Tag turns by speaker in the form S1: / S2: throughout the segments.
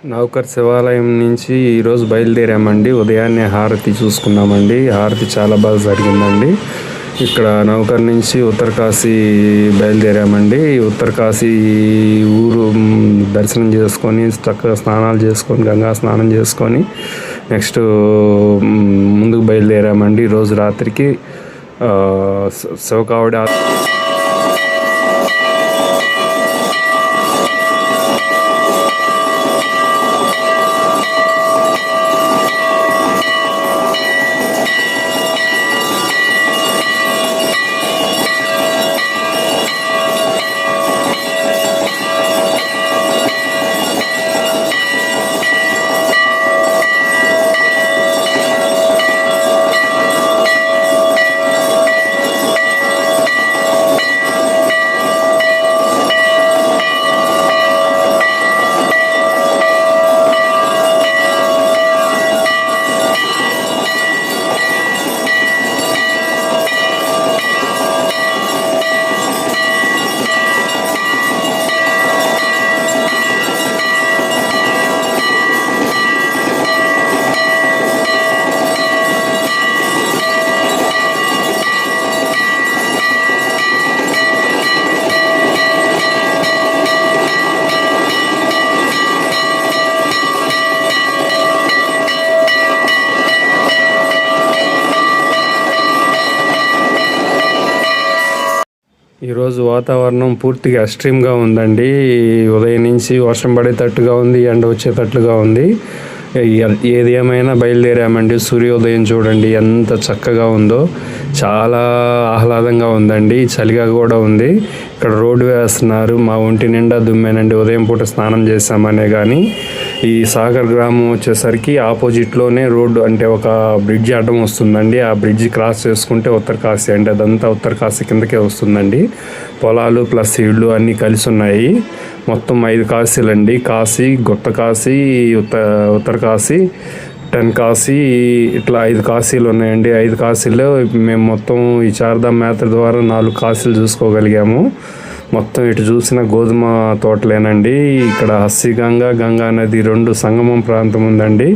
S1: నౌకర్ శివాలయం నుంచి ఈరోజు బయలుదేరామండి. ఉదయాన్నే హారతి చూసుకున్నామండి. హారతి చాలా బాగా జరిగిందండి. ఇక్కడ నౌకర్ నుంచి ఉత్తరకాశీ బయలుదేరామండి. ఉత్తరకాశీ ఊరు దర్శనం చేసుకొని చక్కగా స్నానాలు చేసుకొని గంగా స్నానం చేసుకొని నెక్స్ట్ ముందుకు బయలుదేరామండి. ఈరోజు రాత్రికి శివకావడి ఈరోజు వాతావరణం పూర్తిగా ఎక్స్ట్రీమ్గా ఉందండి. ఉదయం నుంచి వర్షం పడేటట్టుగా ఉంది, ఎండ వచ్చేటట్లుగా ఉంది. ఏది ఏమైనా బయలుదేరామండి. సూర్యోదయం చూడండి ఎంత చక్కగా ఉందో, చాలా ఆహ్లాదంగా ఉందండి. చలిగా కూడా ఉంది. ఇక్కడ రోడ్డు వేస్తున్నారు. మా ఒంటి నిండా దుమ్మేనండి. ఉదయం పూట స్నానం చేసామనే కానీ ఈ సాగర్ గ్రామం వచ్చేసరికి ఆపోజిట్లోనే రోడ్డు అంటే ఒక బ్రిడ్జ్ అడ్డం వస్తుందండి. ఆ బ్రిడ్జ్ క్రాస్ చేసుకుంటే ఉత్తరకాశీ అంటే అదంతా ఉత్తరకాశీ కిందకే వస్తుందండి. పొలాలు ప్లస్ ఇళ్ళు అన్నీ కలిసి ఉన్నాయి. మొత్తం 5 కాశీలండి. కాశీ, గుత్తకాశీ, ఉత్తరకాశీ, టెన్కాశీ, ఇట్లా 5 కాశీలు ఉన్నాయండి. 5 కాశీల్లో మేము మొత్తం ఈ చార్ధామ్ యాత్ర ద్వారా 4 కాశీలు చూసుకోగలిగాము. మొత్తం ఇటు చూసిన గోధుమ తోటలేనండి. ఇక్కడ హస్సీ గంగా నది 2 సంగమం ప్రాంతం ఉందండి.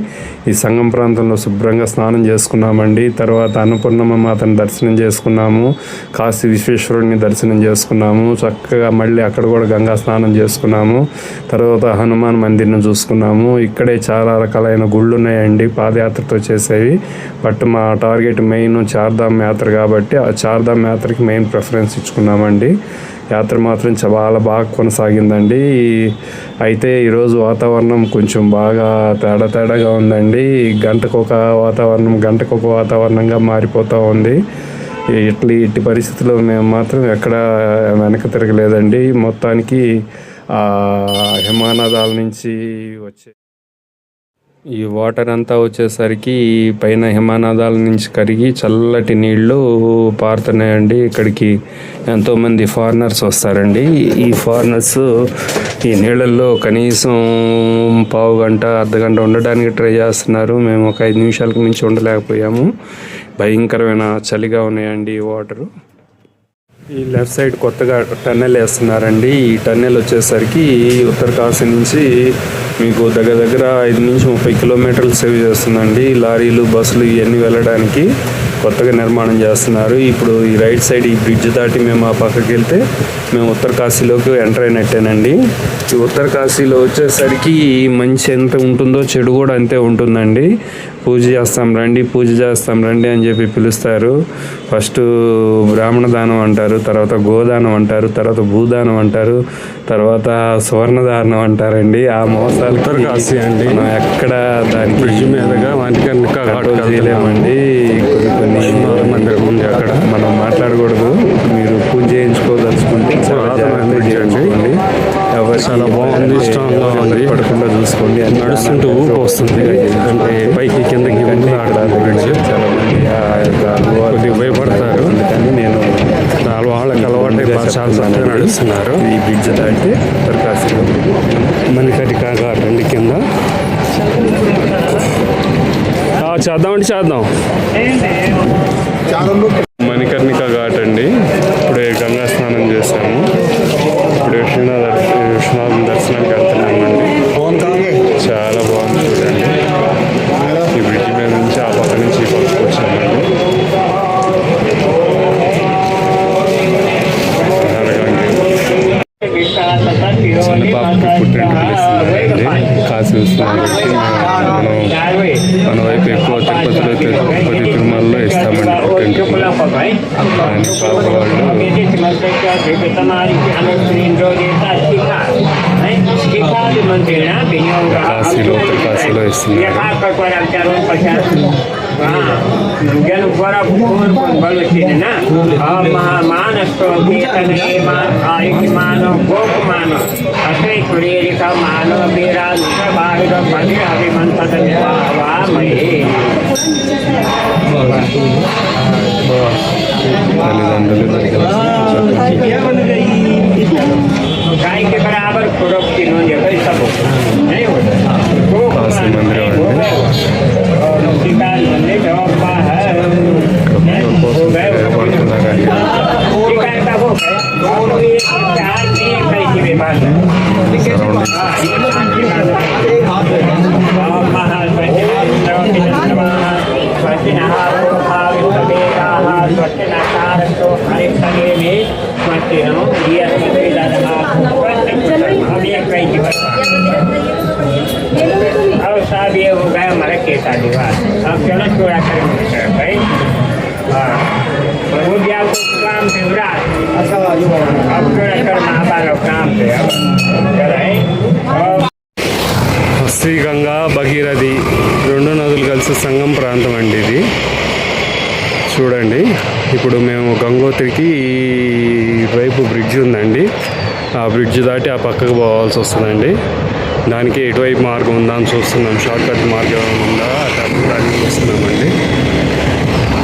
S1: ఈ సంగం ప్రాంతంలో శుభ్రంగా స్నానం చేసుకున్నామండి. తర్వాత అన్నపూర్ణమ్మ మాతను దర్శనం చేసుకున్నాము. కాశీ విశ్వేశ్వరుడిని దర్శనం చేసుకున్నాము. చక్కగా మళ్ళీ అక్కడ కూడా గంగా స్నానం చేసుకున్నాము. తర్వాత హనుమాన్ మందిర్ను చూసుకున్నాము. ఇక్కడే చాలా రకాలైన గుళ్ళు ఉన్నాయండి పాదయాత్రతో చేసేవి. బట్ మా టార్గెట్ మెయిన్ చార్ధామ్ యాత్ర కాబట్టి ఆ చార్ధామ్ యాత్రకి మెయిన్ ప్రిఫరెన్స్ ఇచ్చుకున్నామండి. యాత్ర మాత్రం చాలా బాగా కొనసాగిందండి. అయితే ఈరోజు వాతావరణం కొంచెం బాగా తేడాగా ఉందండి. గంటకొక వాతావరణంగా మారిపోతూ ఉంది. ఇట్టి పరిస్థితుల్లో మేము మాత్రం ఎక్కడ వెనక తిరగలేదండి. మొత్తానికి హిమానదాల నుంచి వచ్చే ఈ వాటర్ అంతా వచ్చేసరికి పైన హిమానదాల నుంచి కరిగి చల్లటి నీళ్లు పారుతున్నాయండి. ఇక్కడికి ఎంతోమంది ఫారినర్స్ వస్తారండి. ఈ ఫారినర్స్ ఈ నీళ్ళల్లో కనీసం పావు గంట అర్ధగంట ఉండడానికి ట్రై చేస్తున్నారు. మేము ఒక 5 నిమిషాలకు మించి ఉండలేకపోయాము. భయంకరమైన చలిగా ఉన్నాయండి ఈ వాటరు. ఈ లెఫ్ట్ సైడ్ కొత్తగా టన్నెల్ వేస్తున్నారండి. ఈ టన్నెల్ వచ్చేసరికి ఉత్తరకాశీ నుంచి మీకు దగ్గర 5 నుంచి 30 కిలోమీటర్లు సేవ్ చేస్తుందండి. లారీలు బస్సులు ఇవన్నీ వెళ్ళడానికి కొత్తగా నిర్మాణం చేస్తున్నారు. ఇప్పుడు ఈ రైట్ సైడ్ ఈ బ్రిడ్జ్ దాటి మేము ఆ పక్కకి వెళ్తే మేము ఉత్తరకాశీలోకి ఎంటర్ అయినట్టేనండి. ఈ ఉత్తరకాశీలో వచ్చేసరికి మంచి ఎంత ఉంటుందో చెడు కూడా అంతే ఉంటుందండి. పూజ చేస్తాం రండి అని చెప్పి పిలుస్తారు. ఫస్ట్ బ్రాహ్మణ దానం అంటారు, తర్వాత గోదానం అంటారు, తర్వాత భూదానం అంటారు, తర్వాత సువర్ణదానం అంటారండి. ఆ మోసాలు ఉత్తరకాశీ అండి. మనం ఎక్కడ దానికి బ్రిడ్జ్ మీదగా చేయలేమండి. కొన్ని మందిరం ఉంది అక్కడ, మనం మాట్లాడకూడదు. మీరు పూజ చేయించుకోదలుచుకుంటే చేయించుకోండి. చాలా బాగుంది, స్ట్రాంగ్గా ఉంది, పడకుండా చూసుకోండి. నడుస్తుంటే ఊపు వస్తుంది అంటే పైకి కిందకి చాలా మంది భయపడతారు. అందుకని నేను వాళ్ళకి అలవాటు చాలా చక్కగా నడుస్తున్నారు. ఈ బ్రిడ్జ్ దాటి ఉత్తరకాశీలో మణికర్ణికా ఘాట్ అండి కింద. చేద్దాం మణికర్ణికా ఘాట్ అండి. ఇప్పుడే గంగా స్నానం చేశాము. ఇప్పుడు విశ్వనాథం దర్శనానికి వెళ్తున్నామండి. బ్లెస్సింగ్స్ కాబట్టి మన వైపు ఎక్కువ తిరుపతి తిరుమలలో ఇస్తామండి పుట్టింటికి. కానీ పాప వాళ్ళు కాశీలో ఇస్తున్నారు. जन बड़ा भूमन को बल छीने ना और मानस को केतन मानो गोप मानो अश्वे कुरेरी का मानो मेरा बाहर बंद अभिमंत वामहे गाय के बराबर खुरोक्ति नहीं सब नहीं होता साहब ये हो गया हमारा केता दिवास। अब चलो थोड़ा कर भाई वो भी आपको काम से अब थोड़ा कर महाभारत काम से अब कराए। శ్రీ గంగా భగీరథి రెండు నదులు కలిసి సంగం ప్రాంతం అండి ఇది. చూడండి ఇప్పుడు మేము గంగోత్రికి వైపు బ్రిడ్జ్ ఉందండి, ఆ బ్రిడ్జ్ దాటి ఆ పక్కకు పోవాల్సి వస్తుందండి. దానికి ఎటువైపు మార్గం ఉందా అని చూస్తున్నాం, షార్ట్ కట్ మార్గం ఉందా దానికి చూస్తున్నామండి.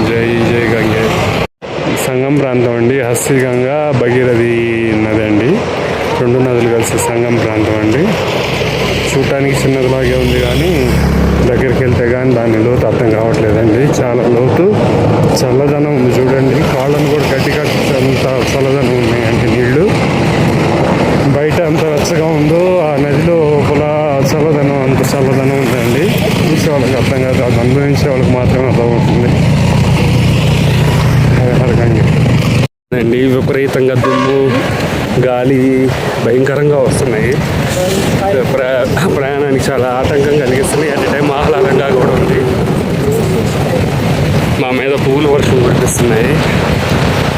S1: జై జై గంగే. సంగం ప్రాంతం అండి, హస్తి గంగా భగీరథి నది అండి, రెండు నదులు కలిసి సంగం ప్రాంతం అండి. చూడటానికి చిన్నదిలాగే ఉంది కానీ దగ్గరికి వెళ్తే కానీ దాని లోతు అర్థం కావట్లేదండి. చాలా లోతు, చల్లదనం ఉంది చూడండి, కాళ్ళను కూడా గట్టి కట్టేంత చల్లదనం ఉన్నాయండి నీళ్లు. బయట ఎంత వెచ్చగా ఉందో ఆ నదిలో లోపల చల్లదనం అంత చల్లదనం ఉందండి. చూసే వాళ్ళకి అర్థం కాదు, అది అనుభవించే వాళ్ళకి మాత్రమే అర్థమవుతుంది. అండి విపరీతంగా దుమ్ము గాలి భయంకరంగా వస్తున్నాయి, ప్రయాణానికి చాలా ఆటంకం కలిగిస్తున్నాయి. అట్ టైం ఆహ్లాదంగా కూడా ఉంది. మా మీద పువ్వుల వర్షం కురిపిస్తున్నాయి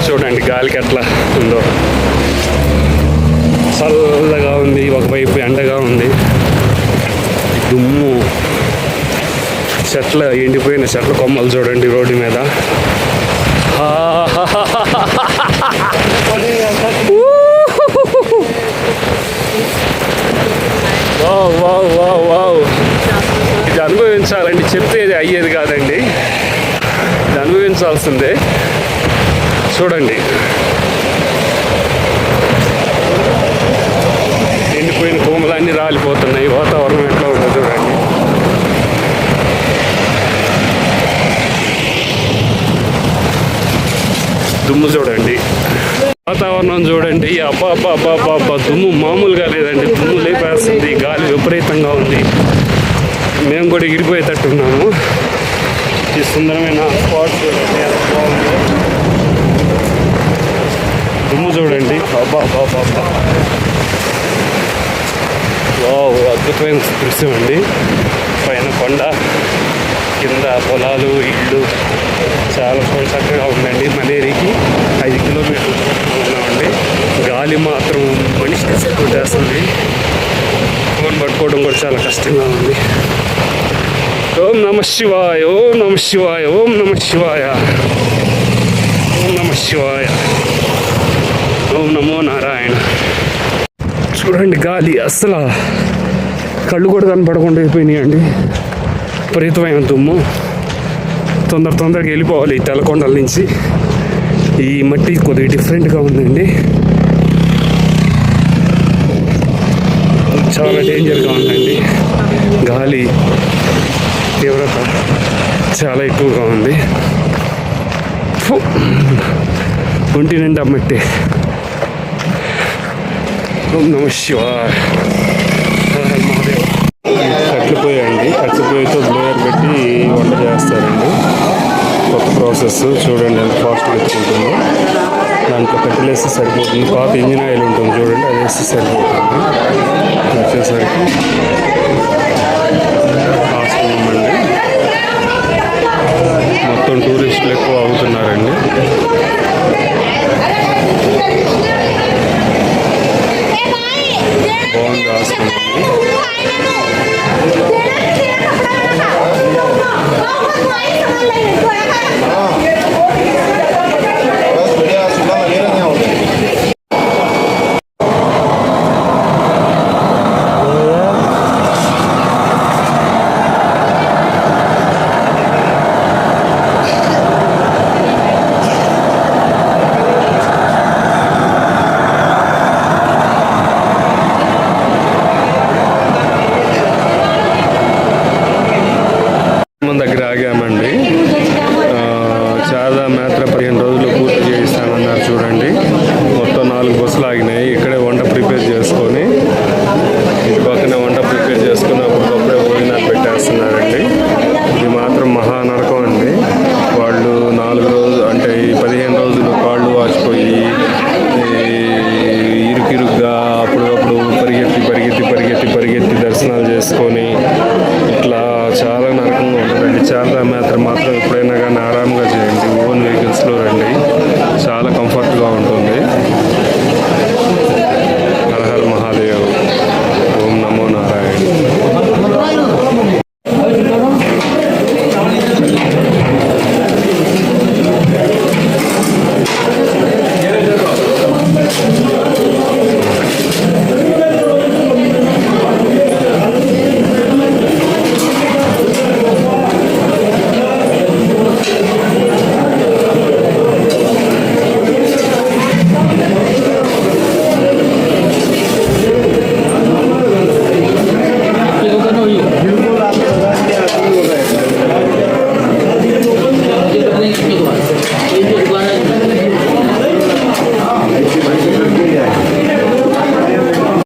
S1: చూడండి, గాలికి ఎట్లా ఉందో. చల్లగా ఉంది, ఒకవైపు ఎండగా ఉంది, దుమ్ము, ఎండిపోయిన చెట్ల కొమ్మలు చూడండి రోడ్డు మీద. ఇది అనుభవించాలండి, చెప్తే అయ్యేది కాదండి, ఇది అనుభవించాల్సిందే. చూడండి ఎండిపోయిన కొమ్మలన్నీ రాలిపోతున్నాయి, వాతావరణం ఎట్లా ఉందో చూడండి. దుమ్ము చూడండి, వాతావరణం చూడండి. అబ్బా అబ్బా అబ్బా అబ్బా అబ్బా, దుమ్ము మామూలుగా లేదండి, దుమ్ము లేపేస్తుంది, గాలి విపరీతంగా ఉంది. మేము కూడా ఎగిరిపోయేటట్టున్నాము. ఈ సుందరమైన స్పాట్ చూడండి, దుమ్ము చూడండి. అబ్బా అబ్బా అబ్బా అబ్బా, వావ్, అద్భుతమైన దృశ్యం అండి. పైన కొండ, కింద పొలాలు, ఇళ్ళు, చాలా చక్కగా ఉందండి. మలేరికి 5 కిలోమీటర్లు ఉన్నామండి. గాలి మాత్రం మనిషికి కొట్టేస్తుంది, ఫోన్ పట్టుకోవడం కూడా చాలా కష్టంగా ఉంది. ఓం నమ శివాయ, ఓం నమ శివాయ, ఓం నమ శివాయ, ఓం నమ శివాయ, ఓం నమో నారాయణ. చూడండి గాలి అస్సలు కళ్ళు కూడా కనపడకుండా అయిపోయినాయండి. విపరీతమైన దుమ్ము. తొందరగా వెళ్ళిపోవాలి ఈ తెల్లకొండల నుంచి. ఈ మట్టి కొద్దిగా డిఫరెంట్గా ఉందండి, చాలా డేంజర్గా ఉందండి. గాలి తీవ్రత చాలా ఎక్కువగా ఉంది. ఒంటి నిండా మట్టి. ఓం నమ శివాయ. కట్లిపోయండి, కట్లిపోయితో బ్లేయర్ పెట్టి వంట చేస్తారండి. కొత్త ప్రాసెస్ చూడండి ఎంత ఫాస్ట్గా ఎత్తుకుంటుందో. దాంట్లో కట్టెలేస్తే సరిపోతుంది. పాత ఇంజిన్ ఆయిల్ ఉంటుంది చూడండి, అది వేస్తే సరిపోతుంది. వచ్చేసరికి వేసుకొని ఇట్లా చాలా నరకంగా ఉంటుందండి. చాలా మాత్రం ఎప్పుడైనా కానీ